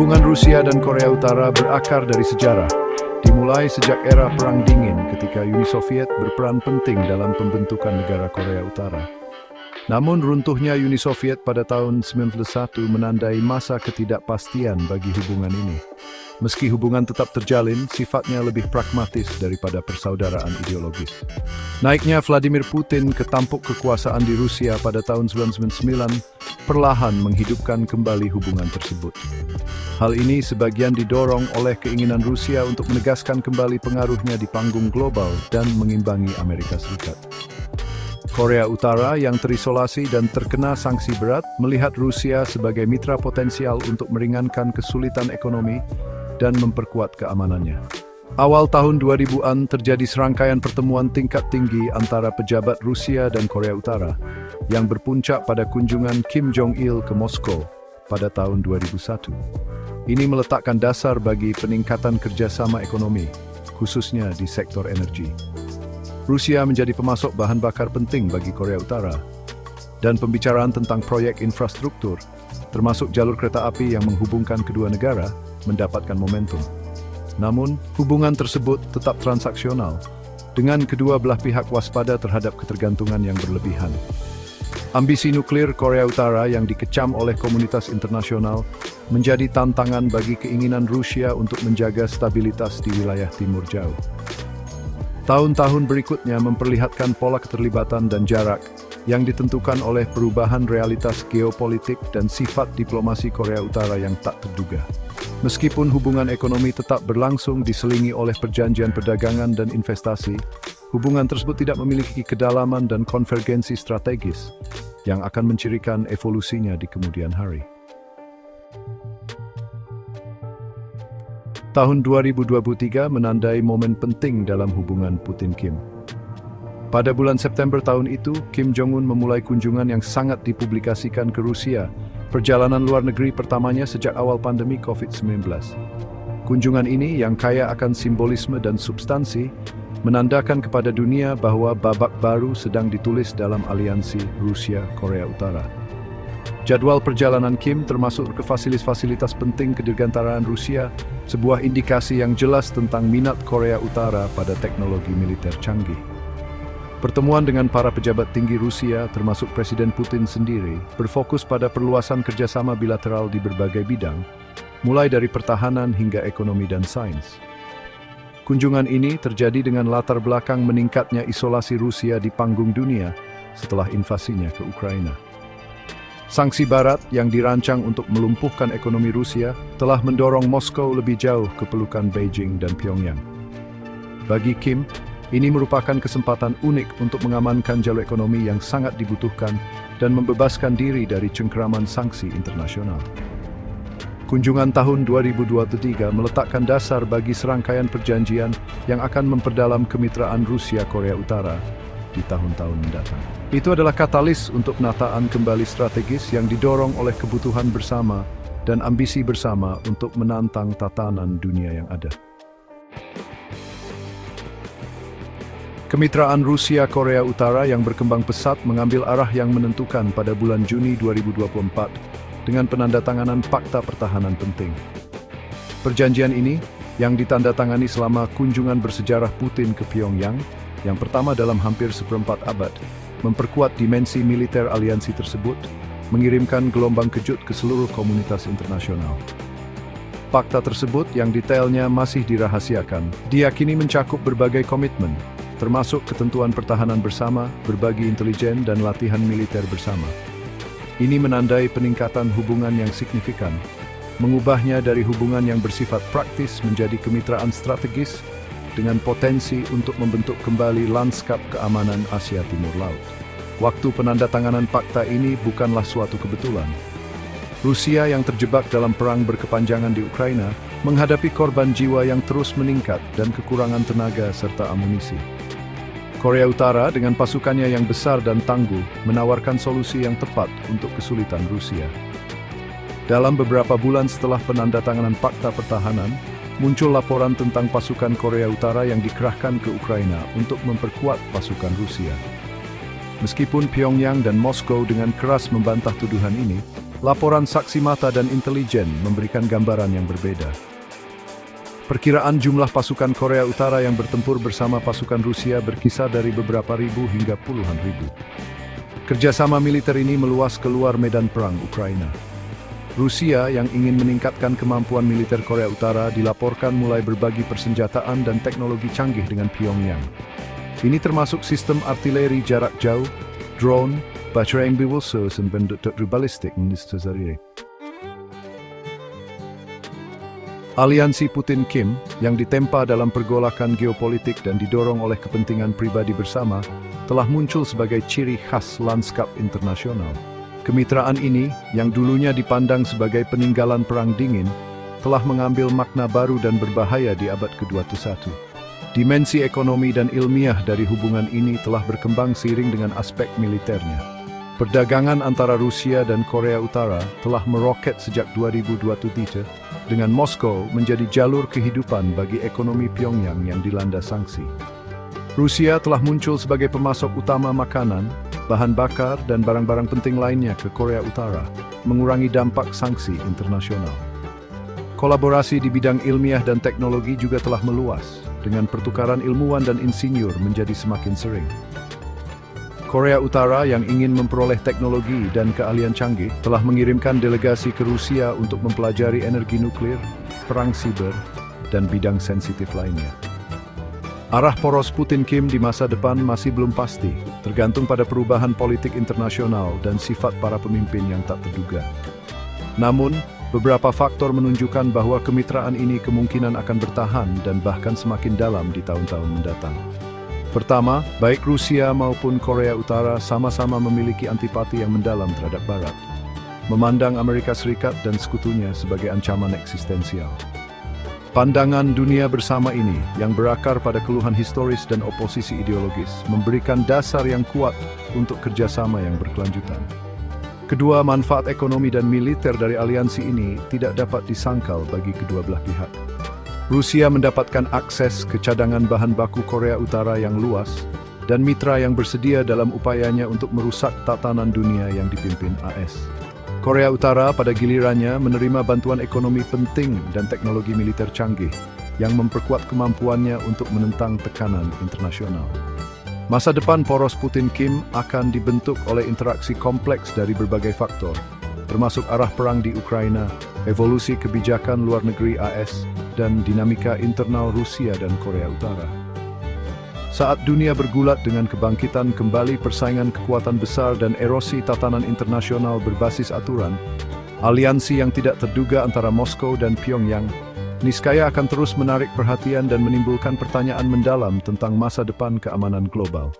Hubungan Rusia dan Korea Utara berakar dari sejarah, dimulai sejak era Perang Dingin ketika Uni Soviet berperan penting dalam pembentukan negara Korea Utara. Namun runtuhnya Uni Soviet pada tahun 1991 menandai masa ketidakpastian bagi hubungan ini. Meski hubungan tetap terjalin, sifatnya lebih pragmatis daripada persaudaraan ideologis. Naiknya Vladimir Putin ke tampuk kekuasaan di Rusia pada tahun 1999 perlahan menghidupkan kembali hubungan tersebut. Hal ini sebagian didorong oleh keinginan Rusia untuk menegaskan kembali pengaruhnya di panggung global dan mengimbangi Amerika Serikat. Korea Utara yang terisolasi dan terkena sanksi berat melihat Rusia sebagai mitra potensial untuk meringankan kesulitan ekonomi dan memperkuat keamanannya. Awal tahun 2000-an terjadi serangkaian pertemuan tingkat tinggi antara pejabat Rusia dan Korea Utara yang berpuncak pada kunjungan Kim Jong-il ke Moskow pada tahun 2001. Ini meletakkan dasar bagi peningkatan kerjasama ekonomi, khususnya di sektor energi. Rusia menjadi pemasok bahan bakar penting bagi Korea Utara, dan pembicaraan tentang proyek infrastruktur, termasuk jalur kereta api yang menghubungkan kedua negara, mendapatkan momentum. Namun, hubungan tersebut tetap transaksional, dengan kedua belah pihak waspada terhadap ketergantungan yang berlebihan. Ambisi nuklir Korea Utara yang dikecam oleh komunitas internasional menjadi tantangan bagi keinginan Rusia untuk menjaga stabilitas di wilayah Timur Jauh. Tahun-tahun berikutnya memperlihatkan pola keterlibatan dan jarak yang ditentukan oleh perubahan realitas geopolitik dan sifat diplomasi Korea Utara yang tak terduga. Meskipun hubungan ekonomi tetap berlangsung diselingi oleh perjanjian perdagangan dan investasi, hubungan tersebut tidak memiliki kedalaman dan konvergensi strategis yang akan mencirikan evolusinya di kemudian hari. Tahun 2023 menandai momen penting dalam hubungan Putin-Kim. Pada bulan September tahun itu, Kim Jong-un memulai kunjungan yang sangat dipublikasikan ke Rusia, perjalanan luar negeri pertamanya sejak awal pandemi COVID-19. Kunjungan ini yang kaya akan simbolisme dan substansi, menandakan kepada dunia bahwa babak baru sedang ditulis dalam aliansi Rusia-Korea Utara. Jadwal perjalanan Kim termasuk ke fasilitas penting kedirgantaraan Rusia, sebuah indikasi yang jelas tentang minat Korea Utara pada teknologi militer canggih. Pertemuan dengan para pejabat tinggi Rusia, termasuk Presiden Putin sendiri, berfokus pada perluasan kerjasama bilateral di berbagai bidang, mulai dari pertahanan hingga ekonomi dan sains. Kunjungan ini terjadi dengan latar belakang meningkatnya isolasi Rusia di panggung dunia setelah invasinya ke Ukraina. Sanksi Barat yang dirancang untuk melumpuhkan ekonomi Rusia telah mendorong Moskow lebih jauh ke pelukan Beijing dan Pyongyang. Bagi Kim, ini merupakan kesempatan unik untuk mengamankan jalur ekonomi yang sangat dibutuhkan dan membebaskan diri dari cengkeraman sanksi internasional. Kunjungan tahun 2023 meletakkan dasar bagi serangkaian perjanjian yang akan memperdalam kemitraan Rusia-Korea Utara di tahun-tahun mendatang. Itu adalah katalis untuk penataan kembali strategis yang didorong oleh kebutuhan bersama dan ambisi bersama untuk menantang tatanan dunia yang ada. Kemitraan Rusia-Korea Utara yang berkembang pesat mengambil arah yang menentukan pada bulan Juni 2024 dengan penandatanganan Fakta Pertahanan Penting. Perjanjian ini, yang ditandatangani selama kunjungan bersejarah Putin ke Pyongyang, yang pertama dalam hampir seperempat abad, memperkuat dimensi militer aliansi tersebut, mengirimkan gelombang kejut ke seluruh komunitas internasional. Fakta tersebut yang detailnya masih dirahasiakan, diyakini mencakup berbagai komitmen, termasuk ketentuan pertahanan bersama, berbagi intelijen dan latihan militer bersama. Ini menandai peningkatan hubungan yang signifikan, mengubahnya dari hubungan yang bersifat praktis menjadi kemitraan strategis dengan potensi untuk membentuk kembali lanskap keamanan Asia Timur Laut. Waktu penandatanganan fakta ini bukanlah suatu kebetulan. Rusia yang terjebak dalam perang berkepanjangan di Ukraina menghadapi korban jiwa yang terus meningkat dan kekurangan tenaga serta amunisi. Korea Utara dengan pasukannya yang besar dan tangguh menawarkan solusi yang tepat untuk kesulitan Rusia. Dalam beberapa bulan setelah penandatanganan Fakta Pertahanan, muncul laporan tentang pasukan Korea Utara yang dikerahkan ke Ukraina untuk memperkuat pasukan Rusia. Meskipun Pyongyang dan Moskow dengan keras membantah tuduhan ini, laporan saksi mata dan intelijen memberikan gambaran yang berbeda. Perkiraan jumlah pasukan Korea Utara yang bertempur bersama pasukan Rusia berkisar dari beberapa ribu hingga puluhan ribu. Kerjasama militer ini meluas keluar medan perang Ukraina. Rusia yang ingin meningkatkan kemampuan militer Korea Utara dilaporkan mulai berbagi persenjataan dan teknologi canggih dengan Pyongyang. Ini termasuk sistem artileri jarak jauh, drone, baterai-berbulsa dan bendut balistik. Aliansi Putin-Kim yang ditempa dalam pergolakan geopolitik dan didorong oleh kepentingan pribadi bersama telah muncul sebagai ciri khas lanskap internasional. Kemitraan ini, yang dulunya dipandang sebagai peninggalan Perang Dingin, telah mengambil makna baru dan berbahaya di abad ke-21. Dimensi ekonomi dan ilmiah dari hubungan ini telah berkembang seiring dengan aspek militernya. Perdagangan antara Rusia dan Korea Utara telah meroket sejak 2023, dengan Moskow menjadi jalur kehidupan bagi ekonomi Pyongyang yang dilanda sanksi. Rusia telah muncul sebagai pemasok utama makanan, bahan bakar, dan barang-barang penting lainnya ke Korea Utara, mengurangi dampak sanksi internasional. Kolaborasi di bidang ilmiah dan teknologi juga telah meluas, dengan pertukaran ilmuwan dan insinyur menjadi semakin sering. Korea Utara yang ingin memperoleh teknologi dan keahlian canggih telah mengirimkan delegasi ke Rusia untuk mempelajari energi nuklir, perang siber, dan bidang sensitif lainnya. Arah poros Putin-Kim di masa depan masih belum pasti, tergantung pada perubahan politik internasional dan sifat para pemimpin yang tak terduga. Namun, beberapa faktor menunjukkan bahwa kemitraan ini kemungkinan akan bertahan dan bahkan semakin dalam di tahun-tahun mendatang. Pertama, baik Rusia maupun Korea Utara sama-sama memiliki antipati yang mendalam terhadap Barat, memandang Amerika Serikat dan sekutunya sebagai ancaman eksistensial. Pandangan dunia bersama ini, yang berakar pada keluhan historis dan oposisi ideologis, memberikan dasar yang kuat untuk kerjasama yang berkelanjutan. Kedua, manfaat ekonomi dan militer dari aliansi ini tidak dapat disangkal bagi kedua belah pihak. Rusia mendapatkan akses ke cadangan bahan baku Korea Utara yang luas dan mitra yang bersedia dalam upayanya untuk merusak tatanan dunia yang dipimpin AS. Korea Utara pada gilirannya menerima bantuan ekonomi penting dan teknologi militer canggih yang memperkuat kemampuannya untuk menentang tekanan internasional. Masa depan poros Putin-Kim akan dibentuk oleh interaksi kompleks dari berbagai faktor, termasuk arah perang di Ukraina, evolusi kebijakan luar negeri AS, dan dinamika internal Rusia dan Korea Utara. Saat dunia bergulat dengan kebangkitan kembali persaingan kekuatan besar dan erosi tatanan internasional berbasis aturan, aliansi yang tidak terduga antara Moskow dan Pyongyang niscaya akan terus menarik perhatian dan menimbulkan pertanyaan mendalam tentang masa depan keamanan global.